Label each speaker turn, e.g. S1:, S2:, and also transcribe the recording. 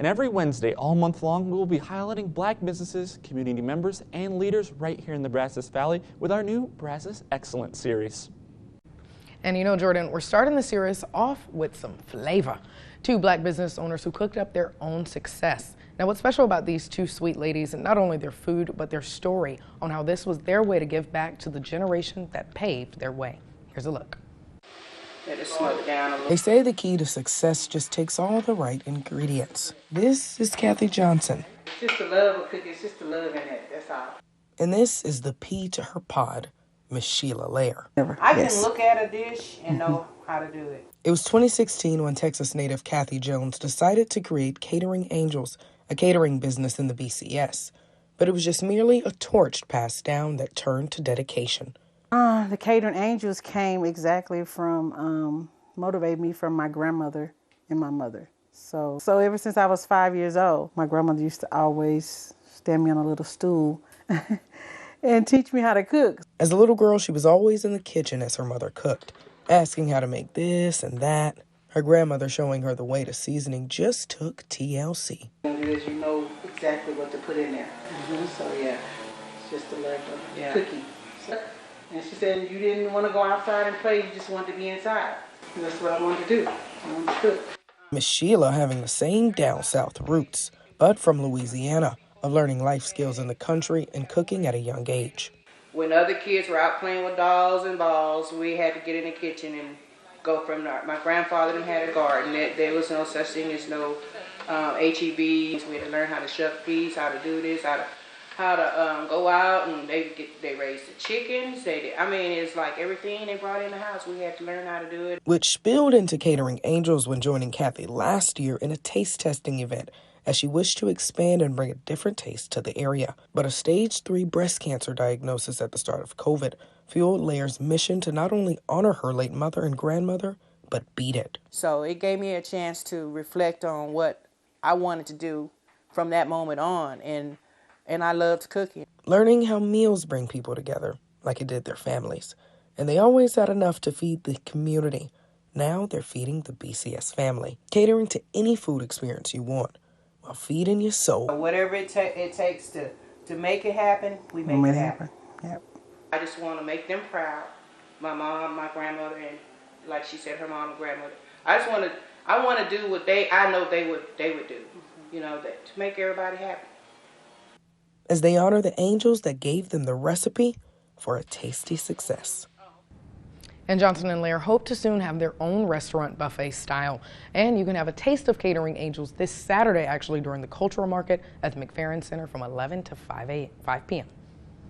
S1: And every Wednesday, all month long, we will be highlighting black businesses, community members, and leaders right here in the Brazos Valley with our new Brazos Excellence series.
S2: And you know, Jordan, we're starting the series off with some flavor. Two black business owners who cooked up their own success. Now, what's special about these two sweet ladies, and not only their food, but their story on how this was their way to give back to the generation that paved their way. Here's a look.
S3: They say the key to success just takes all the right ingredients. This is Kathy Johnson.
S4: It's just the love of cooking. It's just the love in it. That's all.
S3: And this is the P to her pod, Miss Sheila Lair.
S4: I can look at a dish and know how to do it.
S3: It was 2016 when Texas native Kathy Jones decided to create Catering Angels, a catering business in the BCS. But it was just merely a torch passed down that turned to dedication.
S4: The Catering Angels came exactly from, motivated me from my grandmother and my mother. So ever since I was 5 years old, my grandmother used to always stand me on a little stool and teach me how to cook.
S3: As a little girl, she was always in the kitchen as her mother cooked, asking how to make this and that. Her grandmother showing her the way to seasoning just took TLC.
S4: Because you know exactly what to put in there. So yeah, it's just the love of cooking. And she said you didn't want to go outside and play, you just wanted to be inside. And that's what I wanted to do. I wanted to cook.
S3: Miss Sheila having the same down south roots, but from Louisiana, of learning life skills in the country and cooking at a young age.
S4: When other kids were out playing with dolls and balls, we had to get in the kitchen and go from there. My grandfather had a garden. There was no such thing as no HEBs. We had to learn how to shuck peas, how to do this, how to go out, and they raised the chickens. It's like everything they brought in the house, we had to learn how to do it.
S3: Which spilled into Catering Angels when joining Kathy last year in a taste testing event, as she wished to expand and bring a different taste to the area. But a stage 3 breast cancer diagnosis at the start of COVID fueled Lair's mission to not only honor her late mother and grandmother, but beat it.
S4: So it gave me a chance to reflect on what I wanted to do from that moment on, and I loved cooking.
S3: Learning how meals bring people together, like it did their families. And they always had enough to feed the community. Now they're feeding the BCS family, catering to any food experience you want, while feeding your soul.
S4: Whatever it takes to make it happen, we make it happen. Yep. I just want to make them proud. My mom, my grandmother, and like she said, her mom and grandmother. I want to do what I know they would do. You know, to make everybody happy.
S3: As they honor the angels that gave them the recipe for a tasty success.
S2: And Johnson and Lair hope to soon have their own restaurant buffet style. And you can have a taste of Catering Angels this Saturday, actually, during the Cultural Market at the McFerrin Center from 11 to 5 p.m.